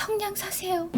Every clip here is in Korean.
성냥 사세요.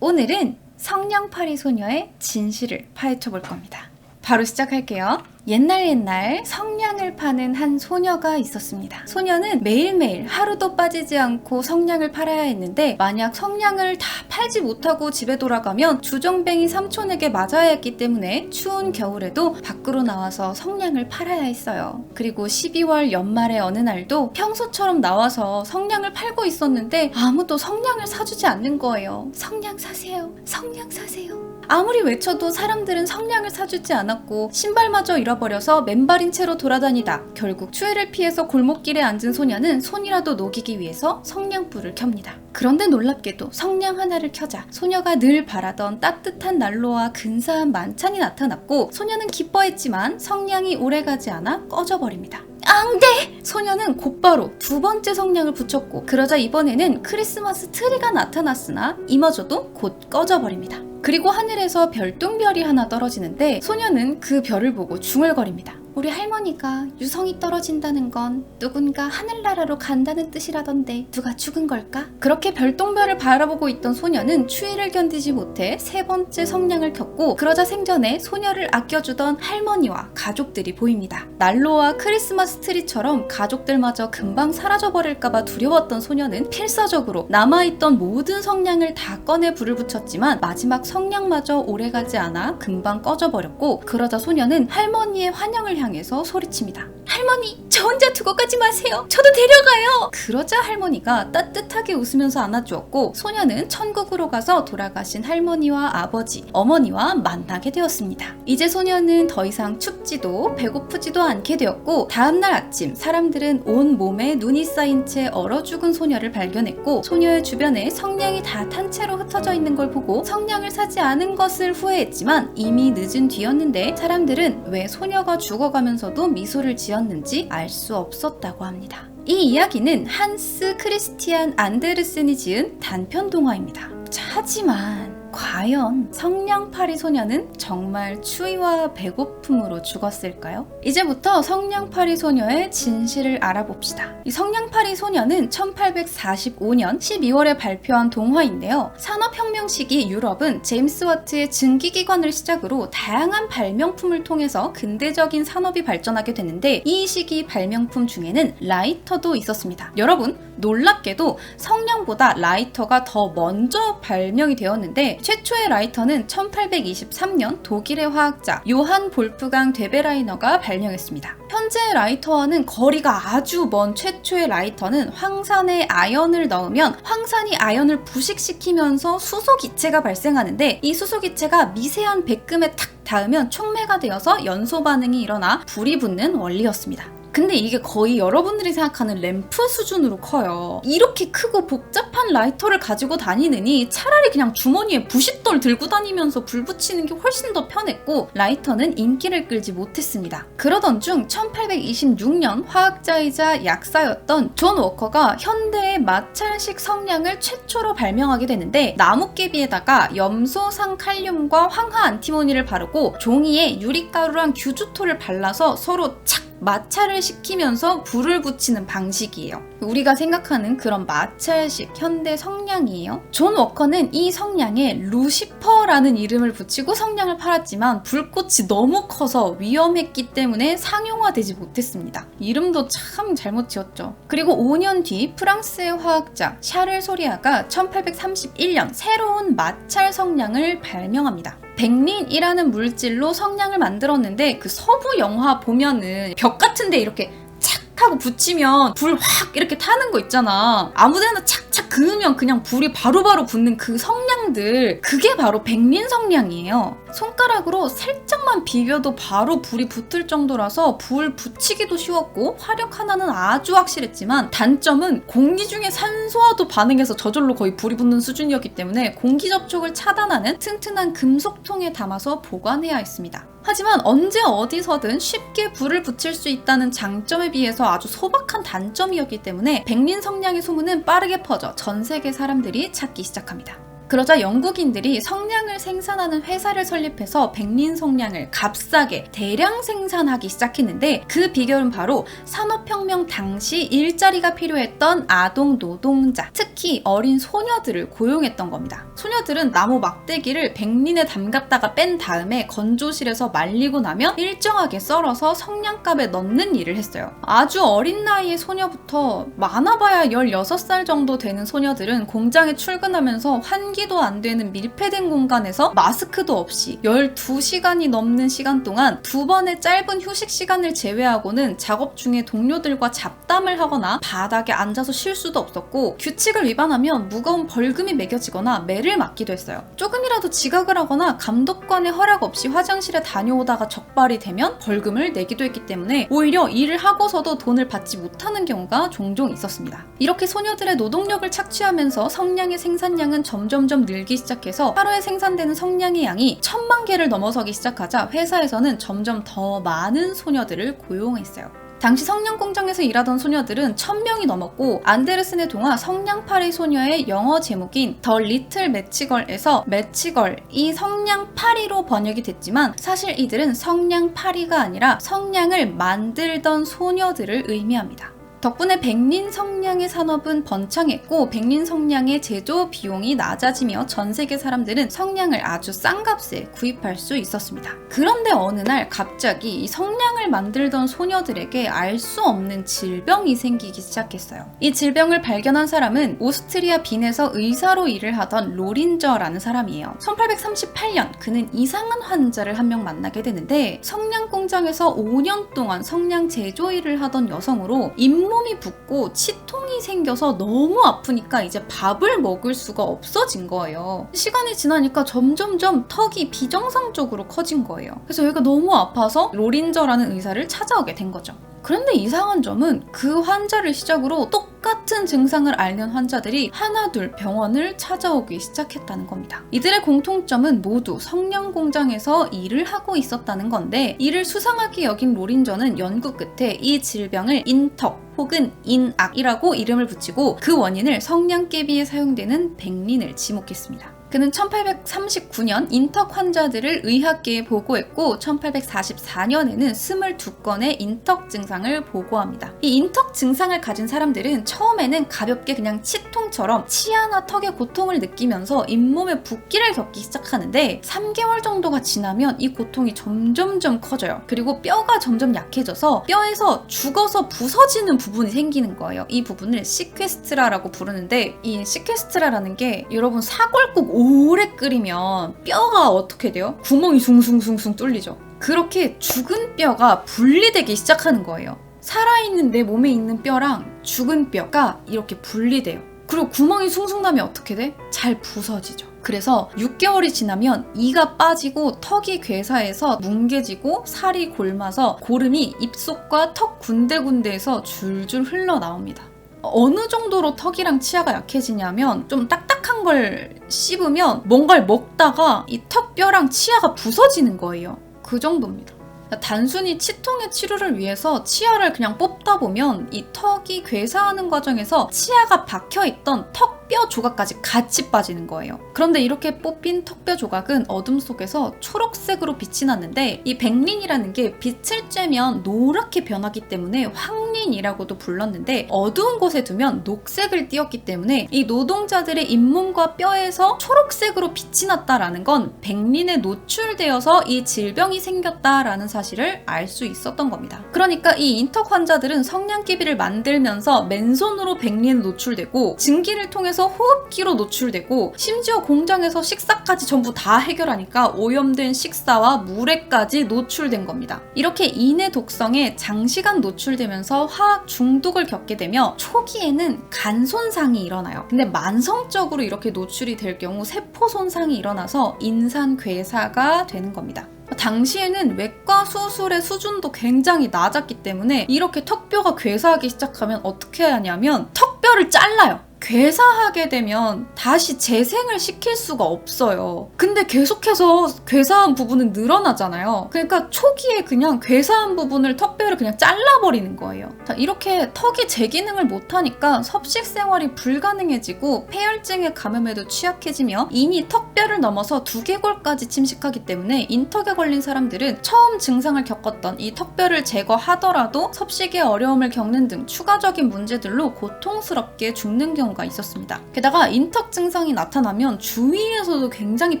오늘은 성냥팔이 소녀의 진실을 파헤쳐 볼 겁니다. 바로 시작할게요. 옛날 성냥을 파는 한 소녀가 있었습니다. 소녀는 매일매일 하루도 빠지지 않고 성냥을 팔아야 했는데 만약 성냥을 다 팔지 못하고 집에 돌아가면 주정뱅이 삼촌에게 맞아야 했기 때문에 추운 겨울에도 밖으로 나와서 성냥을 팔아야 했어요. 그리고 12월 연말의 어느 날도 평소처럼 나와서 성냥을 팔고 있었는데 아무도 성냥을 사주지 않는 거예요. 성냥 사세요. 성냥 사세요. 아무리 외쳐도 사람들은 성냥을 사주지 않았고 신발마저 잃어버려서 맨발인 채로 돌아다니다 결국 추위를 피해서 골목길에 앉은 소녀는 손이라도 녹이기 위해서 성냥불을 켭니다. 그런데 놀랍게도 성냥 하나를 켜자 소녀가 늘 바라던 따뜻한 난로와 근사한 만찬이 나타났고 소녀는 기뻐했지만 성냥이 오래가지 않아 꺼져버립니다. 앙대! 소녀는 곧바로 두 번째 성냥을 붙였고 그러자 이번에는 크리스마스 트리가 나타났으나 이마저도 곧 꺼져버립니다. 그리고 하늘에서 별똥별이 하나 떨어지는데 소녀는 그 별을 보고 중얼거립니다. 우리 할머니가 유성이 떨어진다는 건 누군가 하늘나라로 간다는 뜻이라던데 누가 죽은 걸까? 그렇게 별똥별을 바라보고 있던 소녀는 추위를 견디지 못해 세 번째 성냥을 켰고 그러자 생전에 소녀를 아껴주던 할머니와 가족들이 보입니다. 난로와 크리스마스 트리처럼 가족들마저 금방 사라져버릴까봐 두려웠던 소녀는 필사적으로 남아있던 모든 성냥을 다 꺼내 불을 붙였지만 마지막 성냥마저 오래가지 않아 금방 꺼져버렸고 그러자 소녀는 할머니의 환영을 향해서 소리칩니다. 할머니, 저 혼자 두고 가지 마세요. 저도 데려가요. 그러자 할머니가 따뜻하게 웃으면서 안아주었고 소녀는 천국으로 가서 돌아가신 할머니와 아버지, 어머니와 만나게 되었습니다. 이제 소녀는 더 이상 춥지도 배고프지도 않게 되었고 다음날 아침 사람들은 온 몸에 눈이 쌓인 채 얼어 죽은 소녀를 발견했고 소녀의 주변에 성냥이 다 탄 채로 흩어져 있는 걸 보고 성냥을 사지 않은 것을 후회했지만 이미 늦은 뒤였는데 사람들은 왜 소녀가 죽어가면서도 미소를 지었는지 알 수 없었다고 합니다. 이 이야기는 한스 크리스티안 안데르센이 지은 단편 동화입니다. 하지만 과연 성냥팔이 소녀는 정말 추위와 배고픔으로 죽었을까요? 이제부터 성냥팔이 소녀의 진실을 알아봅시다. 이 성냥팔이 소녀는 1845년 12월에 발표한 동화인데요. 산업혁명 시기 유럽은 제임스 와트의 증기기관을 시작으로 다양한 발명품을 통해서 근대적인 산업이 발전하게 되는데 이 시기 발명품 중에는 라이터도 있었습니다. 여러분, 놀랍게도 성냥보다 라이터가 더 먼저 발명이 되었는데 최초의 라이터는 1823년 독일의 화학자 요한 볼프강 데베라이너가 발명했습니다. 현재의 라이터와는 거리가 아주 먼 최초의 라이터는 황산에 아연을 넣으면 황산이 아연을 부식시키면서 수소기체가 발생하는데 이 수소기체가 미세한 백금에 탁 닿으면 촉매가 되어서 연소 반응이 일어나 불이 붙는 원리였습니다. 근데 이게 거의 여러분들이 생각하는 램프 수준으로 커요. 이렇게 크고 복잡한 라이터를 가지고 다니느니 차라리 그냥 주머니에 부싯돌 들고 다니면서 불 붙이는 게 훨씬 더 편했고 라이터는 인기를 끌지 못했습니다. 그러던 중 1826년 화학자이자 약사였던 존 워커가 현대의 마찰식 성냥을 최초로 발명하게 되는데 나뭇개비에다가 염소상 칼륨과 황화 안티모니를 바르고 종이에 유리가루랑 규주토를 발라서 서로 착 마찰을 시키면서 불을 붙이는 방식이에요. 우리가 생각하는 그런 마찰식 현대 성냥이에요. 존 워커는 이 성냥에 루시퍼라는 이름을 붙이고 성냥을 팔았지만 불꽃이 너무 커서 위험했기 때문에 상용화되지 못했습니다. 이름도 참 잘못 지었죠. 그리고 5년 뒤 프랑스의 화학자 샤를 소리아가 1831년 새로운 마찰 성냥을 발명합니다. 백린이라는 물질로 성냥을 만들었는데 그 서부 영화 보면은 벽 같은데 이렇게 착 하고 붙이면 불 확 이렇게 타는 거 있잖아. 아무데나 착착 그으면 그냥 불이 바로바로 붙는 그 성냥들, 그게 바로 백린 성냥이에요. 손가락으로 살짝만 비벼도 바로 불이 붙을 정도라서 불 붙이기도 쉬웠고 화력 하나는 아주 확실했지만 단점은 공기 중에 산소와도 반응해서 저절로 거의 불이 붙는 수준이었기 때문에 공기 접촉을 차단하는 튼튼한 금속통에 담아서 보관해야 했습니다. 하지만 언제 어디서든 쉽게 불을 붙일 수 있다는 장점에 비해서 아주 소박한 단점이었기 때문에 백린 성냥의 소문은 빠르게 퍼져 전 세계 사람들이 찾기 시작합니다. 그러자 영국인들이 성냥을 생산하는 회사를 설립해서 백린 성냥을 값싸게 대량 생산하기 시작했는데 그 비결은 바로 산업혁명 당시 일자리가 필요했던 아동 노동자, 특히 어린 소녀들을 고용했던 겁니다. 소녀들은 나무 막대기를 백린에 담갔다가 뺀 다음에 건조실에서 말리고 나면 일정하게 썰어서 성냥갑에 넣는 일을 했어요. 아주 어린 나이의 소녀부터 많아봐야 16살 정도 되는 소녀들은 공장에 출근하면서 환기도 안 되는 밀폐된 공간에서 마스크도 없이 12시간이 넘는 시간 동안 2번의 짧은 휴식 시간을 제외하고는 작업 중에 동료들과 잡담을 하거나 바닥에 앉아서 쉴 수도 없었고, 규칙을 위반하면 무거운 벌금이 매겨지거나 매를 맞기도 했어요. 조금이라도 지각을 하거나 감독관의 허락 없이 화장실에 다녀오다가 적발이 되면 벌금을 내기도 했기 때문에 오히려 일을 하고서도 돈을 받지 못하는 경우가 종종 있었습니다. 이렇게 소녀들의 노동력을 착취하면서 성냥의 생산량은 점점점 늘기 시작해서 하루에 생산되는 성냥의 양이 1000만 개를 넘어서기 시작하자 회사에서는 점점 더 많은 소녀들을 고용했어요. 당시 성냥 공장에서 일하던 소녀들은 1000명이 넘었고, 안데르슨의 동화 성냥팔이 소녀의 영어 제목인 더 리틀 매치걸에서 매치걸이 성냥팔이로 번역이 됐지만 사실 이들은 성냥팔이가 아니라 성냥을 만들던 소녀들을 의미합니다. 덕분에 백린 성냥의 산업은 번창했고 백린 성냥의 제조 비용이 낮아지며 전 세계 사람들은 성냥을 아주 싼 값에 구입할 수 있었습니다. 그런데 어느 날 갑자기 이 성냥을 만들던 소녀들에게 알 수 없는 질병이 생기기 시작했어요. 이 질병을 발견한 사람은 오스트리아 빈에서 의사로 일을 하던 로린저라는 사람이에요. 1838년 그는 이상한 환자를 한 명 만나게 되는데, 성냥 공장에서 5년 동안 성냥 제조 일을 하던 여성으로 잇몸이 붓고 치통이 생겨서 너무 아프니까 이제 밥을 먹을 수가 없어진 거예요. 시간이 지나니까 점점점 턱이 비정상적으로 커진 거예요. 그래서 얘가 너무 아파서 로린저라는 의사를 찾아오게 된 거죠. 그런데 이상한 점은 그 환자를 시작으로 똑같은 증상을 앓는 환자들이 하나둘 병원을 찾아오기 시작했다는 겁니다. 이들의 공통점은 모두 성냥 공장에서 일을 하고 있었다는 건데, 이를 수상하게 여긴 로린저는 연구 끝에 이 질병을 인턱 혹은 인악이라고 이름을 붙이고 그 원인을 성냥개비에 사용되는 백린을 지목했습니다. 그는 1839년 인턱 환자들을 의학계에 보고했고 1844년에는 22건의 인턱 증상을 보고합니다. 이 인턱 증상을 가진 사람들은 처음에는 가볍게 그냥 치통처럼 치아나 턱의 고통을 느끼면서 잇몸에 붓기를 겪기 시작하는데 3개월 정도가 지나면 이 고통이 점점점 커져요. 그리고 뼈가 점점 약해져서 뼈에서 죽어서 부서지는 부분이 생기는 거예요. 이 부분을 시퀘스트라라고 부르는데, 이 시퀘스트라라는 게 여러분 사골국 오래 끓이면 뼈가 어떻게 돼요? 구멍이 숭숭숭숭 뚫리죠. 그렇게 죽은 뼈가 분리되기 시작하는 거예요. 살아있는 내 몸에 있는 뼈랑 죽은 뼈가 이렇게 분리돼요. 그리고 구멍이 숭숭 나면 어떻게 돼? 잘 부서지죠. 그래서 6개월이 지나면 이가 빠지고 턱이 괴사해서 뭉개지고 살이 골마서 고름이 입속과 턱 군데군데에서 줄줄 흘러나옵니다. 어느 정도로 턱이랑 치아가 약해지냐면, 좀 딱딱한 걸 씹으면 뭔가를 먹다가 이 턱뼈랑 치아가 부서지는 거예요. 그 정도입니다. 단순히 치통의 치료를 위해서 치아를 그냥 뽑다 보면 이 턱이 괴사하는 과정에서 치아가 박혀있던 턱뼈 조각까지 같이 빠지는 거예요. 그런데 이렇게 뽑힌 턱뼈 조각은 어둠 속에서 초록색으로 빛이 났는데, 이 백린이라는 게 빛을 쬐면 노랗게 변하기 때문에 황린이라고도 불렀는데, 어두운 곳에 두면 녹색을 띄었기 때문에 이 노동자들의 잇몸과 뼈에서 초록색으로 빛이 났다라는 건 백린에 노출되어서 이 질병이 생겼다라는 사실을 알 수 있었던 겁니다. 그러니까 이 인턱 환자들은 성냥개비를 만들면서 맨손으로 백린에 노출되고, 증기를 통해서 호흡기로 노출되고, 심지어 공장에서 식사까지 전부 다 해결하니까 오염된 식사와 물에까지 노출된 겁니다. 이렇게 인의 독성에 장시간 노출되면서 화학 중독을 겪게 되며 초기에는 간 손상이 일어나요. 근데 만성적으로 이렇게 노출이 될 경우 세포 손상이 일어나서 인산괴사가 되는 겁니다. 당시에는 외과 수술의 수준도 굉장히 낮았기 때문에 이렇게 턱뼈가 괴사하기 시작하면 어떻게 하냐면 턱뼈를 잘라요. 괴사하게 되면 다시 재생을 시킬 수가 없어요. 근데 계속해서 괴사한 부분은 늘어나잖아요. 그러니까 초기에 그냥 괴사한 부분을 턱뼈를 그냥 잘라버리는 거예요. 자, 이렇게 턱이 제 기능을 못하니까 섭식 생활이 불가능해지고 폐혈증에 감염에도 취약해지며 이미 턱뼈를 넘어서 두개골까지 침식하기 때문에 인턱에 걸린 사람들은 처음 증상을 겪었던 이 턱뼈를 제거하더라도 섭식에 어려움을 겪는 등 추가적인 문제들로 고통스럽게 죽는 경우가 있었습니다. 게다가 인턱 증상이 나타나면 주위에서도 굉장히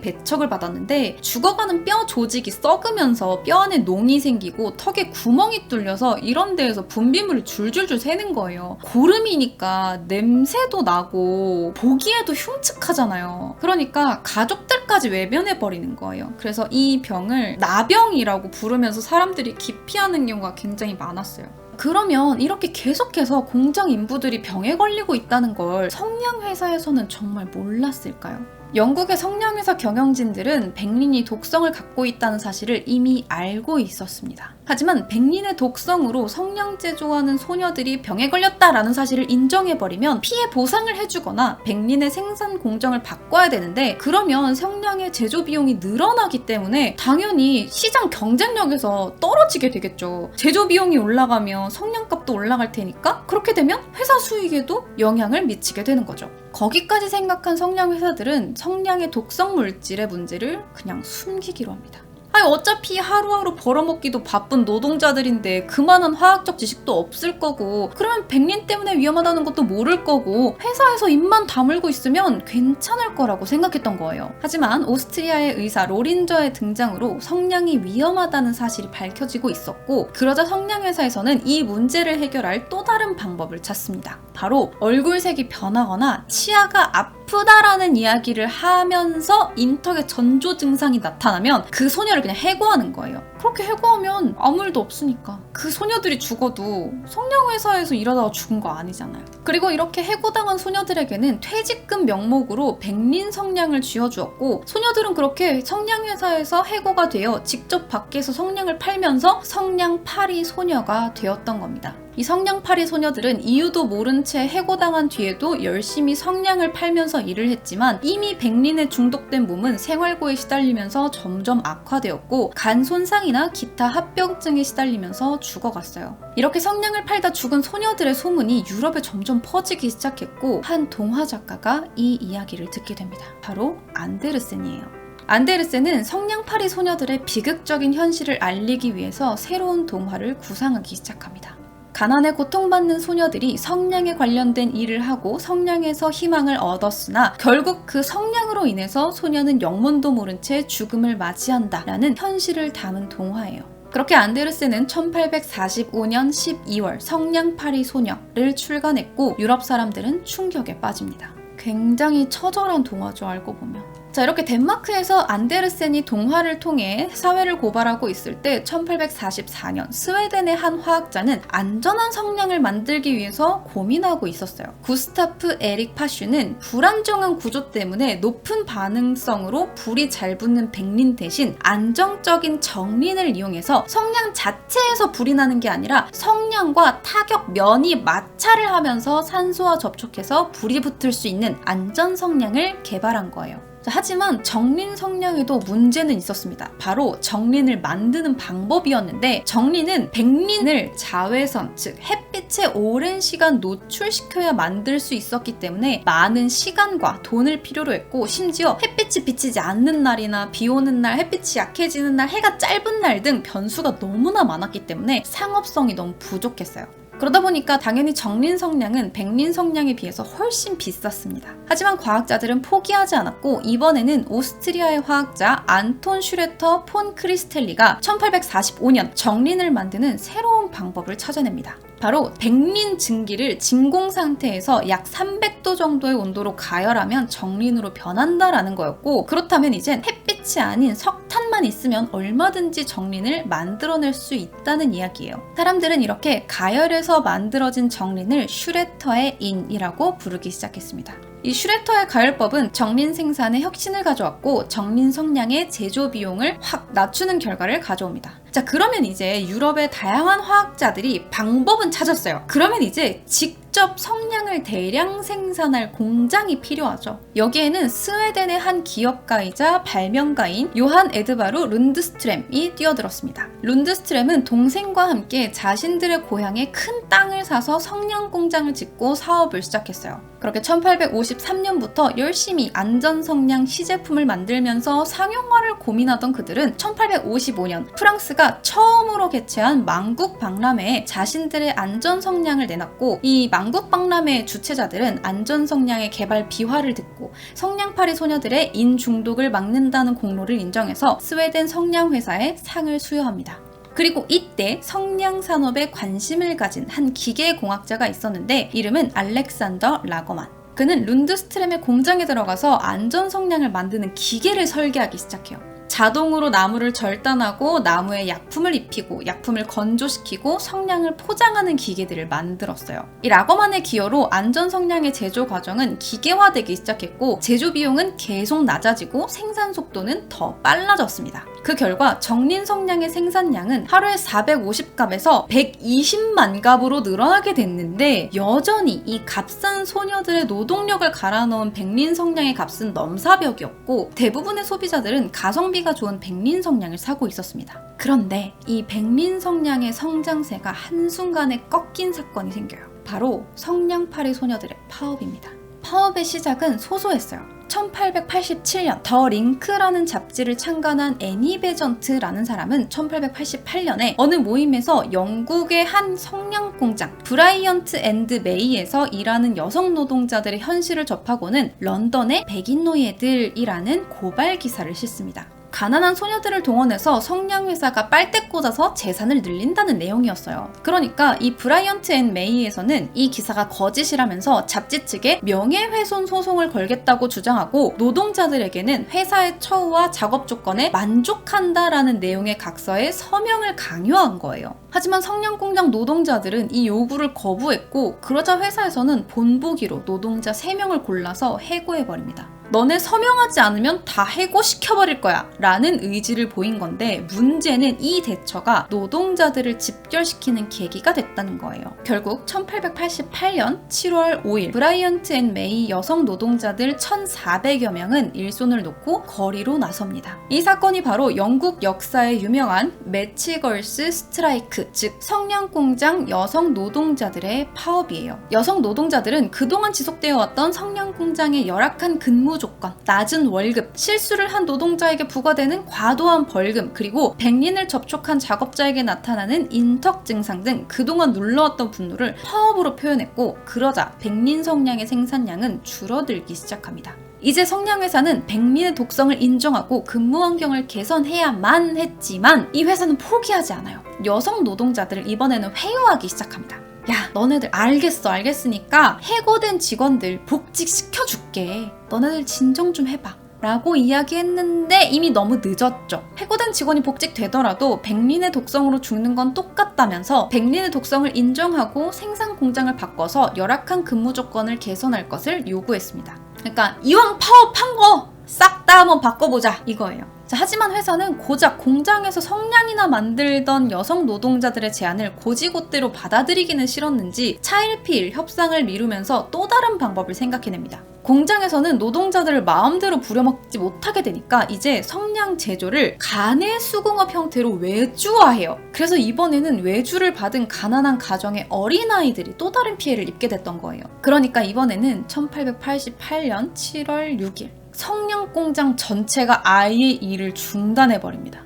배척을 받았는데 죽어가는 뼈 조직이 썩으면서 뼈 안에 농이 생기고 턱에 구멍이 뚫려서 이런 데에서 분비물이 줄줄줄 새는 거예요. 고름이니까 냄새도 나고 보기에도 흉측하잖아요. 그러니까 가족들까지 외면해버리는 거예요. 그래서 이 병을 나병이라고 부르면서 사람들이 기피하는 경우가 굉장히 많았어요. 그러면 이렇게 계속해서 공장 인부들이 병에 걸리고 있다는 걸 성냥회사에서는 정말 몰랐을까요? 영국의 성냥회사 경영진들은 백린이 독성을 갖고 있다는 사실을 이미 알고 있었습니다. 하지만 백린의 독성으로 성냥 제조하는 소녀들이 병에 걸렸다라는 사실을 인정해버리면 피해 보상을 해주거나 백린의 생산 공정을 바꿔야 되는데 그러면 성냥의 제조 비용이 늘어나기 때문에 당연히 시장 경쟁력에서 떨어지게 되겠죠. 제조 비용이 올라가면 성냥값도 올라갈 테니까 그렇게 되면 회사 수익에도 영향을 미치게 되는 거죠. 거기까지 생각한 성냥 회사들은 성냥의 독성 물질의 문제를 그냥 숨기기로 합니다. 아니 어차피 하루하루 벌어먹기도 바쁜 노동자들인데 그만한 화학적 지식도 없을 거고 그러면 백린 때문에 위험하다는 것도 모를 거고 회사에서 입만 다물고 있으면 괜찮을 거라고 생각했던 거예요. 하지만 오스트리아의 의사 로린저의 등장으로 성냥이 위험하다는 사실이 밝혀지고 있었고 그러자 성냥회사에서는 이 문제를 해결할 또 다른 방법을 찾습니다. 바로 얼굴색이 변하거나 치아가 아프다라는 이야기를 하면서 인턱에 전조 증상이 나타나면 그 소녀를 그냥 해고하는 거예요. 그렇게 해고하면 아무 일도 없으니까 그 소녀들이 죽어도 성냥회사에서 일하다가 죽은 거 아니잖아요. 그리고 이렇게 해고당한 소녀들에게는 퇴직금 명목으로 백린 성냥을 쥐어주었고 소녀들은 그렇게 성냥회사에서 해고가 되어 직접 밖에서 성냥을 팔면서 성냥팔이 소녀가 되었던 겁니다. 이 성냥팔이 소녀들은 이유도 모른 채 해고당한 뒤에도 열심히 성냥을 팔면서 일을 했지만 이미 백린에 중독된 몸은 생활고에 시달리면서 점점 악화되었고 간 손상이나 기타 합병증에 시달리면서 죽어갔어요. 이렇게 성냥을 팔다 죽은 소녀들의 소문이 유럽에 점점 퍼지기 시작했고 한 동화 작가가 이 이야기를 듣게 됩니다. 바로 안데르센이에요. 안데르센은 성냥팔이 소녀들의 비극적인 현실을 알리기 위해서 새로운 동화를 구상하기 시작합니다. 가난에 고통받는 소녀들이 성냥에 관련된 일을 하고 성냥에서 희망을 얻었으나 결국 그 성냥으로 인해서 소녀는 영문도 모른 채 죽음을 맞이한다 라는 현실을 담은 동화예요. 그렇게 안데르센은 1845년 12월 성냥팔이 소녀를 출간했고 유럽 사람들은 충격에 빠집니다. 굉장히 처절한 동화죠, 알고 보면. 자, 이렇게 덴마크에서 안데르센이 동화를 통해 사회를 고발하고 있을 때 1844년 스웨덴의 한 화학자는 안전한 성냥을 만들기 위해서 고민하고 있었어요. 구스타프 에릭 파슈는 불안정한 구조 때문에 높은 반응성으로 불이 잘 붙는 백린 대신 안정적인 정린을 이용해서 성냥 자체에서 불이 나는 게 아니라 성냥과 타격 면이 마찰을 하면서 산소와 접촉해서 불이 붙을 수 있는 안전 성냥을 개발한 거예요. 하지만 정린 성냥에도 문제는 있었습니다. 바로 정린을 만드는 방법이었는데 정린은 백린을 자외선, 즉 햇빛에 오랜 시간 노출시켜야 만들 수 있었기 때문에 많은 시간과 돈을 필요로 했고 심지어 햇빛이 비치지 않는 날이나 비 오는 날, 햇빛이 약해지는 날, 해가 짧은 날 등 변수가 너무나 많았기 때문에 상업성이 너무 부족했어요. 그러다 보니까 당연히 정린 성냥은 백린 성냥에 비해서 훨씬 비쌌습니다. 하지만 과학자들은 포기하지 않았고 이번에는 오스트리아의 화학자 안톤 슈레터 폰 크리스텔리가 1845년 정린을 만드는 새로운 방법을 찾아냅니다. 바로 백린 증기를 진공 상태에서 약 300도 정도의 온도로 가열하면 정린으로 변한다라는 거였고 그렇다면 이젠 햇빛이 아닌 석탄만 있으면 얼마든지 정린을 만들어낼 수 있다는 이야기예요. 사람들은 이렇게 가열해서 만들어진 정린을 슈레터의 인이라고 부르기 시작했습니다. 이 슈레터의 가열법은 정린 생산에 혁신을 가져왔고 정린 성냥의 제조 비용을 확 낮추는 결과를 가져옵니다. 자, 그러면 이제 유럽의 다양한 화학자들이 방법은 찾았어요. 그러면 이제 직접 성냥을 대량 생산할 공장이 필요하죠. 여기에는 스웨덴의 한 기업가이자 발명가인 요한 에드바루 룬드스트렘이 뛰어들었습니다. 룬드스트렘은 동생과 함께 자신들의 고향에 큰 땅을 사서 성냥 공장을 짓고 사업을 시작했어요. 그렇게 1853년부터 열심히 안전성냥 시제품을 만들면서 상용화를 고민하던 그들은 1855년 프랑스가 처음으로 개최한 만국박람회에 자신들의 안전성냥을 내놨고, 이 만국박람회의 주최자들은 안전성냥의 개발 비화를 듣고 성냥팔이 소녀들의 인중독을 막는다는 공로를 인정해서 스웨덴 성냥회사에 상을 수여합니다. 그리고 이때 성냥 산업에 관심을 가진 한 기계공학자가 있었는데 이름은 알렉산더 라거만. 그는 룬드스트렘의 공장에 들어가서 안전성냥을 만드는 기계를 설계하기 시작해요. 자동으로 나무를 절단하고 나무에 약품을 입히고 약품을 건조시키고 성냥을 포장하는 기계들을 만들었어요. 이 라거만의 기여로 안전성냥의 제조 과정은 기계화되기 시작했고 제조 비용은 계속 낮아지고 생산 속도는 더 빨라졌습니다. 그 결과 정린 성냥의 생산량은 하루에 450갑에서 120만 갑으로 늘어나게 됐는데 여전히 이 값싼 소녀들의 노동력을 갈아넣은 백린 성냥의 값은 넘사벽이었고 대부분의 소비자들은 가성비가 좋은 백린 성냥을 사고 있었습니다. 그런데 이 백린 성냥의 성장세가 한순간에 꺾인 사건이 생겨요. 바로 성냥팔이 소녀들의 파업입니다. 파업의 시작은 소소했어요. 1887년 더 링크라는 잡지를 창간한 애니 베전트라는 사람은 1888년에 어느 모임에서 영국의 한 성냥 공장 브라이언트 앤드 메이에서 일하는 여성 노동자들의 현실을 접하고는 런던의 백인 노예들이라는 고발 기사를 싣습니다. 가난한 소녀들을 동원해서 성냥회사가 빨대 꽂아서 재산을 늘린다는 내용이었어요. 그러니까 이 브라이언트 앤 메이에서는 이 기사가 거짓이라면서 잡지 측에 명예훼손 소송을 걸겠다고 주장하고 노동자들에게는 회사의 처우와 작업 조건에 만족한다라는 내용의 각서에 서명을 강요한 거예요. 하지만 성냥공장 노동자들은 이 요구를 거부했고 그러자 회사에서는 본보기로 노동자 3명을 골라서 해고해버립니다. 너네 서명하지 않으면 다 해고시켜버릴 거야 라는 의지를 보인 건데 문제는 이 대처가 노동자들을 집결시키는 계기가 됐다는 거예요. 결국 1888년 7월 5일 브라이언트 앤 메이 여성 노동자들 1,400여 명은 일손을 놓고 거리로 나섭니다. 이 사건이 바로 영국 역사의 유명한 매치걸스 스트라이크, 즉 성냥공장 여성 노동자들의 파업이에요. 여성 노동자들은 그동안 지속되어 왔던 성냥공장의 열악한 근무 조건, 낮은 월급, 실수를 한 노동자에게 부과되는 과도한 벌금, 그리고 백린을 접촉한 작업자에게 나타나는 인턱 증상 등 그동안 눌러왔던 분노를 파업으로 표현했고 그러자 백린 성냥의 생산량은 줄어들기 시작합니다. 이제 성냥회사는 백린의 독성을 인정하고 근무 환경을 개선해야만 했지만 이 회사는 포기하지 않아요. 여성 노동자들을 이번에는 회유하기 시작합니다. 야, 너네들 알겠으니까 해고된 직원들 복직시켜줄게. 너네들 진정 좀 해봐 라고 이야기했는데 이미 너무 늦었죠. 해고된 직원이 복직되더라도 백린의 독성으로 죽는 건 똑같다면서 백린의 독성을 인정하고 생산 공장을 바꿔서 열악한 근무 조건을 개선할 것을 요구했습니다. 그러니까 이왕 파업한 거 싹 다 한번 바꿔보자 이거예요. 자, 하지만 회사는 고작 공장에서 성냥이나 만들던 여성 노동자들의 제안을 고지곳대로 받아들이기는 싫었는지 차일피일 협상을 미루면서 또 다른 방법을 생각해냅니다. 공장에서는 노동자들을 마음대로 부려먹지 못하게 되니까 이제 성냥 제조를 가내 수공업 형태로 외주화해요. 그래서 이번에는 외주를 받은 가난한 가정의 어린아이들이 또 다른 피해를 입게 됐던 거예요. 그러니까 이번에는 1888년 7월 6일 성냥 공장 전체가 아예 일을 중단해버립니다.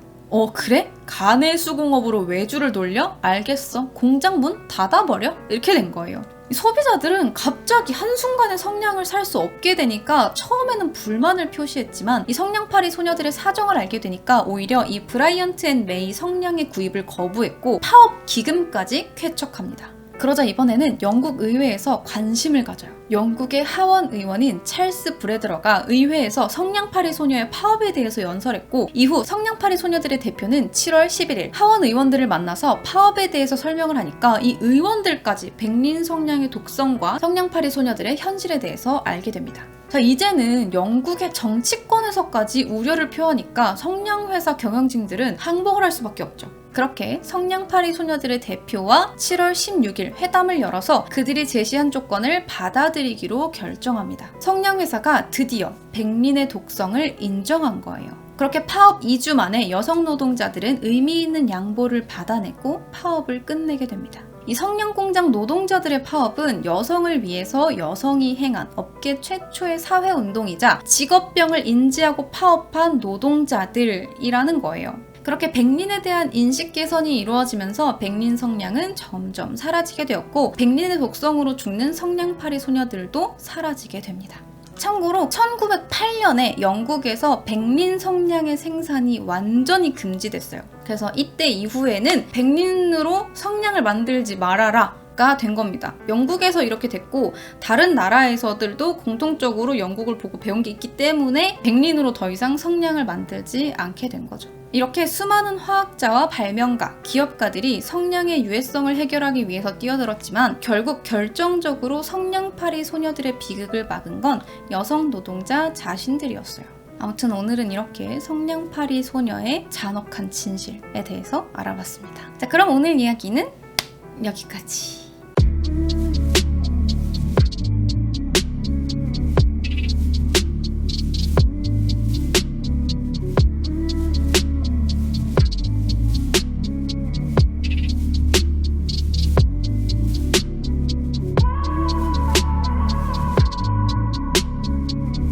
그래? 가내 수공업으로 외주를 돌려? 알겠어. 공장 문 닫아버려? 이렇게 된 거예요. 소비자들은 갑자기 한순간에 성냥을 살 수 없게 되니까 처음에는 불만을 표시했지만 이 성냥팔이 소녀들의 사정을 알게 되니까 오히려 이 브라이언트 앤 메이 성냥의 구입을 거부했고 파업 기금까지 쾌척합니다. 그러자 이번에는 영국 의회에서 관심을 가져요. 영국의 하원 의원인 찰스 브래드러가 의회에서 성냥팔이 소녀의 파업에 대해서 연설했고 이후 성냥팔이 소녀들의 대표는 7월 11일 하원 의원들을 만나서 파업에 대해서 설명을 하니까 이 의원들까지 백린 성냥의 독성과 성냥팔이 소녀들의 현실에 대해서 알게 됩니다. 자, 이제는 영국의 정치권에서까지 우려를 표하니까 성냥회사 경영진들은 항복을 할 수밖에 없죠. 그렇게 성냥팔이 소녀들의 대표와 7월 16일 회담을 열어서 그들이 제시한 조건을 받아들이기로 결정합니다. 성냥회사가 드디어 백린의 독성을 인정한 거예요. 그렇게 파업 2주 만에 여성 노동자들은 의미 있는 양보를 받아내고 파업을 끝내게 됩니다. 이 성냥공장 노동자들의 파업은 여성을 위해서 여성이 행한 업계 최초의 사회운동이자 직업병을 인지하고 파업한 노동자들이라는 거예요. 그렇게 백린에 대한 인식 개선이 이루어지면서 백린 성냥은 점점 사라지게 되었고 백린의 독성으로 죽는 성냥팔이 소녀들도 사라지게 됩니다. 참고로 1908년에 영국에서 백린 성냥의 생산이 완전히 금지됐어요. 그래서 이때 이후에는 백린으로 성냥을 만들지 말아라 가 된 겁니다. 영국에서 이렇게 됐고 다른 나라에서들도 공통적으로 영국을 보고 배운 게 있기 때문에 백린으로 더 이상 성냥을 만들지 않게 된 거죠. 이렇게 수많은 화학자와 발명가, 기업가들이 성냥의 유해성을 해결하기 위해서 뛰어들었지만 결국 결정적으로 성냥팔이 소녀들의 비극을 막은 건 여성 노동자 자신들이었어요. 아무튼 오늘은 이렇게 성냥팔이 소녀의 잔혹한 진실에 대해서 알아봤습니다. 자, 그럼 오늘 이야기는 여기까지.